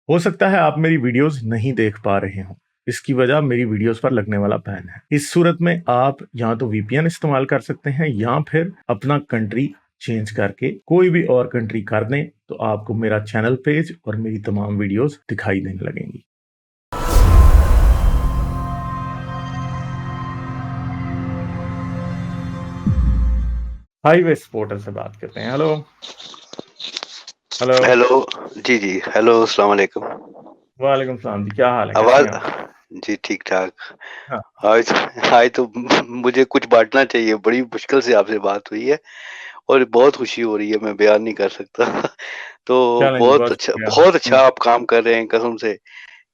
हो सकता है आप मेरी वीडियोस नहीं देख पा रहे हों। इसकी वजह मेरी वीडियोस पर लगने वाला बैन है। इस सूरत में आप या तो वीपीएन इस्तेमाल कर सकते हैं या फिर अपना कंट्री चेंज करके कोई भी और कंट्री कर दें, तो आपको मेरा चैनल पेज और मेरी तमाम वीडियोस दिखाई देने लगेंगी। हाईवे स्पोर्टर से बात करते हैं। Hello hello. हेलो। जी, हेलो, अस्सलाम वालेकुम। वालेकुम सलाम जी, क्या हाल है, कैसे आवाज़ हैं आप? जी, ठीक-ठाक। हाँ। आज आज तो मुझे कुछ बाँटना चाहिए, बड़ी मुश्किल से आपसे बात हुई है और बहुत खुशी हो रही है, मैं बयान नहीं कर सकता। तो चलें जी, बहुत शुक्रिया। बहुत अच्छा आप काम कर रहे हैं कसम से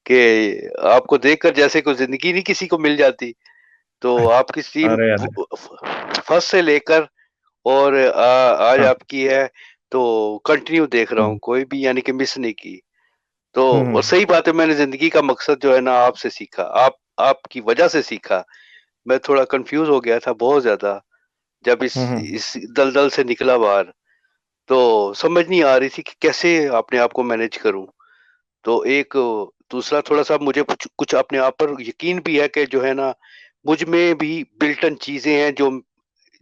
कि आपको देखकर जैसे कोई ज़िंदगी नहीं किसी को मिल जाती, तो आपकी स्ट्रीम अरे अरे। फर्स्ट से लेकर और आज हाँ। आपकी है, तो कंटिन्यू देख रहा हूँ, हम्म कोई भी यानी कि मिस नहीं की। तो हम्म और हम्म सही बात है, मैंने ज़िंदगी का मकसद जो है ना आपसे सीखा, आपकी वजह से सीखा। मैं थोड़ा कन्फ्यूज़ हो गया था बहुत ज़्यादा, जब हम्म। इस दलदल से निकला बाहर, तो समझ नहीं आ रही थी कि कैसे अपने आप को मैनेज करूँ। तो एक दूसरा थोड़ा-सा मुझे कुछ कुछ अपने आप पर यकीन भी है कि जो है ना, मुझ में भी बिल्ट इन चीज़ें हैं जो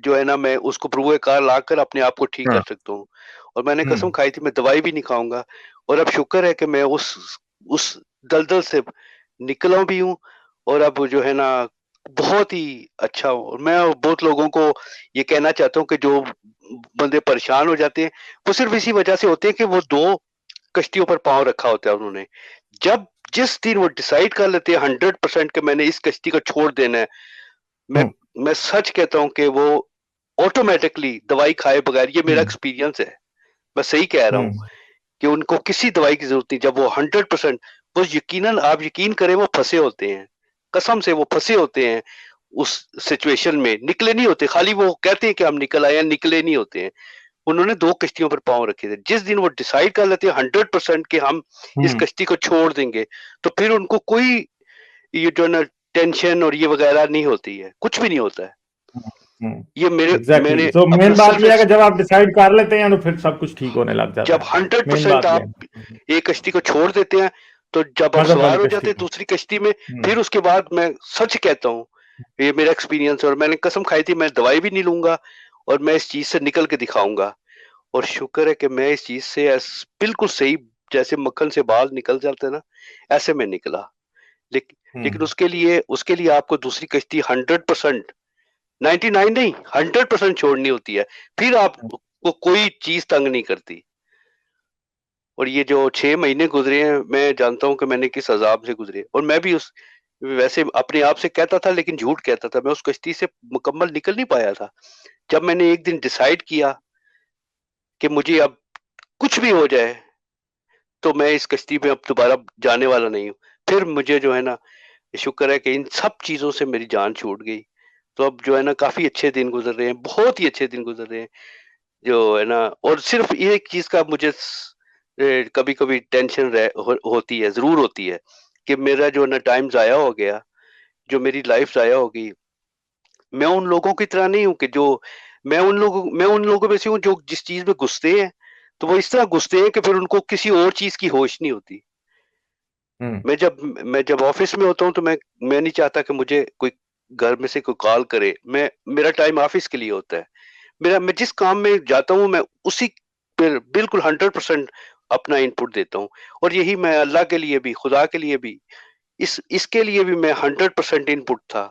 जो है ना मैं उसको प्रूव-ए-कार लाकर अपने आप को ठीक कर हाँ। सकता हूँ। और मैंने कसम हम्म खाई थी मैं दवाई भी नहीं खाऊँगा और अब शुक्र है कि मैं उस दलदल से निकला भी हूँ और अब जो है ना बहुत ही अच्छा हूँ। और मैं बहुत लोगों को ये कहना चाहता हूँ कि जो बंदे परेशान हो जाते हैं, वो सिर्फ़ इसी वजह से होते हैं कि वो 2 कश्तियों पर पाँव रखा होता है उन्होंने। जब जिस दिन वो डिसाइड कर लेते हैं 100% कि मैंने इस कश्ती को छोड़ देना है, मैं हम्म मैं सच कहता हूँ कि वो ऑटोमैटिकली दवाई खाए बगैर, ये मेरा हम्म एक्सपीरियंस है, मैं सही कह रहा हूँ हम्म कि उनको किसी दवाई की ज़रूरत नहीं। जब वो 100% वो यकीनन आप यकीन करें वो फँसे होते हैं। कसम से वो फँसे होते हैं उस सिचुएशन में, निकले नहीं होते। खाली वो कहते हैं कि हम निकल आए हैं, निकले नहीं होते हैं। उन्होंने 2 कश्तियों पर पाँव रखे थे। जिस दिन वो डिसाइड कर लेते हैं 100% कि हम इस हम्म कश्ती को छोड़ देंगे, तो फिर उनको कोई ये जो है ना टेंशन और ये वग़ैरह नहीं होती है, कुछ भी नहीं होता है। ये एग्जैक्टली। मैंने तो अपना मेन बात सेल्फ यह है कि एक्स जब आप डिसाइड कर लेते हैं तो फिर सब कुछ ठीक होने लग जाता जब है। मेन 100% बात आप यह है। एक कश्ती को छोड़ देते हैं, तो जब आप मजहब वाली सवार हो कश्ती जाते हैं में। दूसरी कश्ती में, हम्म फिर उसके बाद मैं सच कहता हूँ, ये मेरा एक्सपीरियंस है और मैंने कसम खाई थी मैं दवाई भी नहीं लूँगा और मैं इस चीज़ से निकल के दिखाऊँगा। और शुक्र है कि मैं इस चीज़ से बिल्कुल सही, जैसे मक्खन से बाल निकल जाते हैं ना, ऐसे मैं निकला। लेकिन हम्म उसके लिए आपको दूसरी कश्ती 100% 99 नहीं 100% छोड़नी होती है। फिर आपको कोई चीज़ तंग नहीं करती। और ये जो 6 महीने गुज़रे हैं, मैं जानता हूँ कि मैंने किस अज़ाब से गुज़रे और मैं भी उस वैसे अपने आप से कहता था लेकिन झूठ कहता था। मैं उस कश्ती से मुकम्मल निकल नहीं पाया था। जब मैंने एक दिन डिसाइड किया कि मुझे अब कुछ भी हो जाए, तो मैं इस कश्ती में अब दोबारा जाने वाला नहीं हूँ। फिर मुझे जो है ना, शुक्र है कि इन सब चीज़ों से मेरी जान छूट गई। तो अब जो है ना काफ़ी अच्छे दिन गुज़र रहे हैं, बहुत ही अच्छे दिन गुज़र रहे हैं। जो है ना और सिर्फ़ ये एक चीज़ का मुझे कभी-कभी टेंशन होती है, ज़रूर होती है कि मेरा जो है ना टाइम ज़ाया हो गया, जो मेरी लाइफ़ ज़ाया हो गई। मैं उन लोगों की तरह नहीं हूँ कि जो मैं उन लोगों में से हूँ जो जिस चीज़ में घुसते हैं, तो वो इस तरह घुसते हैं कि फिर उनको किसी और चीज़ की होश नहीं होती। हम्म मैं जब ऑफ़िस में होता हूँ तो मैं नहीं चाहता कि मुझे कोई घर में से कोई कॉल करे। मेरा टाइम ऑफ़िस के लिए होता है। मैं जिस काम में जाता हूँ मैं उसी पर बिल्कुल 100% अपना इनपुट देता हूँ और यही मैं अल्लाह के लिए भी, खुदा के लिए भी, इसके लिए भी मैं 100% इनपुट था।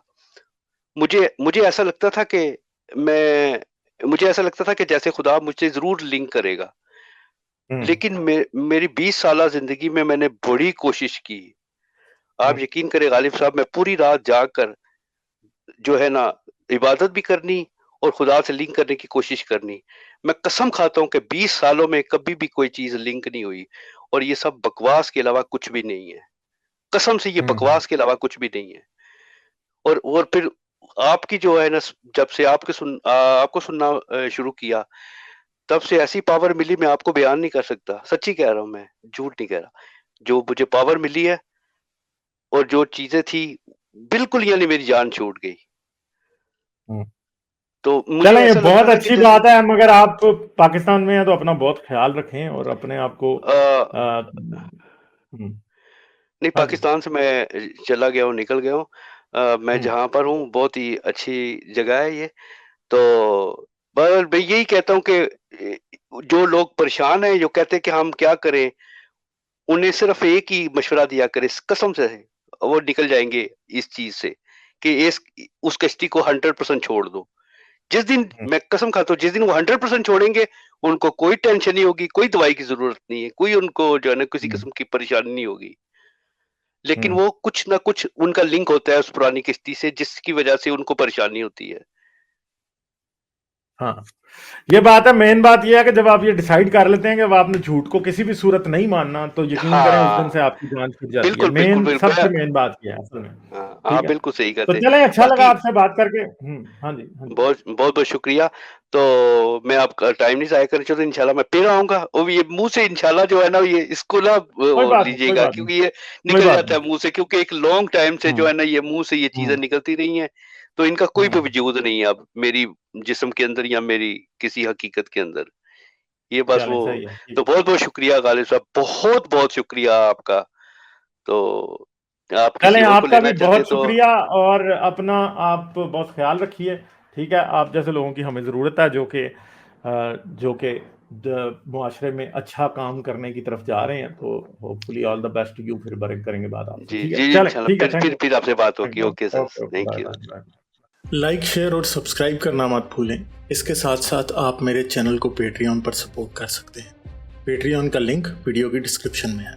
मुझे मुझे ऐसा लगता था कि मैं मुझे ऐसा लगता था कि जैसे खुदा मुझसे ज़रूर लिंक करेगा। हम्म लेकिन मेरी 20 साला ज़िंदगी में मैंने बड़ी कोशिश की। आप हम्म यकीन करें गालिब साहब, मैं पूरी रात जाग कर जो है ना इबादत भी करनी और खुदा से लिंक करने की कोशिश करनी। मैं कसम खाता हूँ कि 20 सालों में कभी भी कोई चीज़ लिंक नहीं हुई और ये सब बकवास के अलावा कुछ भी नहीं है। कसम से ये हम्म बकवास के अलावा कुछ भी नहीं है। और फिर आपकी जो है ना जब से आपको सुनना शुरू किया, तब से ऐसी पावर मिली मैं आपको बयान नहीं कर सकता। सच्ची कह रहा हूँ मैं, झूठ नहीं कह रहा। जो मुझे पावर मिली है और जो चीज़ें थी, बिल्कुल यानी मेरी जान छूट गई। हम्म। तो मुझे चलें, ये ऐसा लगता बहुत था कि अच्छी जैसे बात है, मगर आप पाकिस्तान में हैं तो अपना बहुत ख्याल रखें और अपने आप को अ, अ, नहीं, हाँ जी। पाकिस्तान से मैं चला गया हूँ, निकल गया हूँ। मैं जहाँ पर हूँ बहुत ही अच्छी जगह है ये। तो बस मैं यही कहता हूँ कि जो लोग परेशान हैं, जो कहते हैं कि हम क्या करें, उन्हें सिर्फ एक ही मशवरा दिया करें, कसम से वो निकल जाएँगे इस चीज़ से कि इस उस कश्ती को 100% छोड़ दो। जिस दिन हुँ, मैं कसम खाता हूँ, जिस दिन वो 100% छोड़ेंगे, उनको कोई टेंशन नहीं होगी, कोई दवाई की ज़रूरत नहीं है, कोई उनको जो है ना किसी हुँ, किस्म की परेशानी नहीं होगी। लेकिन हुँ। वो कुछ ना कुछ उनका लिंक होता है उस पुरानी किश्ती से, जिसकी वजह से उनको परेशानी होती है। हाँ, ये बात है, मेन बात ये है कि जब आप ये डिसाइड कर लेते हैं कि अब आपने झूठ को किसी भी सूरत नहीं मानना, तो यकीन करें उस दिन से हाँ, आपकी जान छूट जाती है। बिल्कुल, बिल्कुल, बिल्कुल। सबसे मेन बात ये है असल में, हाँ, ठीक हाँ, है? बिल्कुल सही तो कहते। चलें, अच्छा लगा बाकी आपसे बात करके। हाँ जी, हाँ जी। बहुत-बहुत शुक्रिया। तो मैं आपका टाइम नहीं ज़ाया करना चाहता, इंशाल्लाह मैं फिर आऊँगा। और ये मुँह से इंशाल्लाह जो है ना, ये इसको ना कोई वो बात नहीं, कोई लीजिएगा, बात नहीं, क्योंकि ये कोई निकल बात जाता नहीं। है मुँह से, क्योंकि एक लॉन्ग टाइम से जो हुँ, है ना ये मुँह से ये चीज़ें हुँ, निकलती रही हैं, तो इनका कोई भी हुँ। वजूद नहीं है अब मेरी जिस्म के अंदर या मेरी किसी हकीकत के अंदर। ये बस चलें, वो। सही है, ठीक तो है। बहुत-बहुत शुक्रिया गालिब साहब, बहुत-बहुत शुक्रिया आपका। तो आप किसी चलें, और को आपका लेना भी चाहते बहुत हैं तो शुक्रिया, और अपना आप बहुत ख़्याल रखिए, ठीक है? आप जैसे लोगों की हमें ज़रूरत है, जो कि मुआशरे में अच्छा काम करने की तरफ जा रहे हैं, तो hopefully all the best to you, फिर बात करेंगे बात आपसे, जी, ठीक है? जी, चलें, इंशाल्लाह ठीक है, थैंक यू, फिर आपसे बात थैंक होगी। You. Okay sir, okay, okay, thank bye, you. Bye, bye. Like, share और सब्सक्राइब करना मत भूलें। इसके साथ-साथ आप मेरे चैनल को पेट्रियन पर सपोर्ट कर सकते हैं। पेट्रियन का लिंक वीडियो की डिस्क्रिप्शन में है।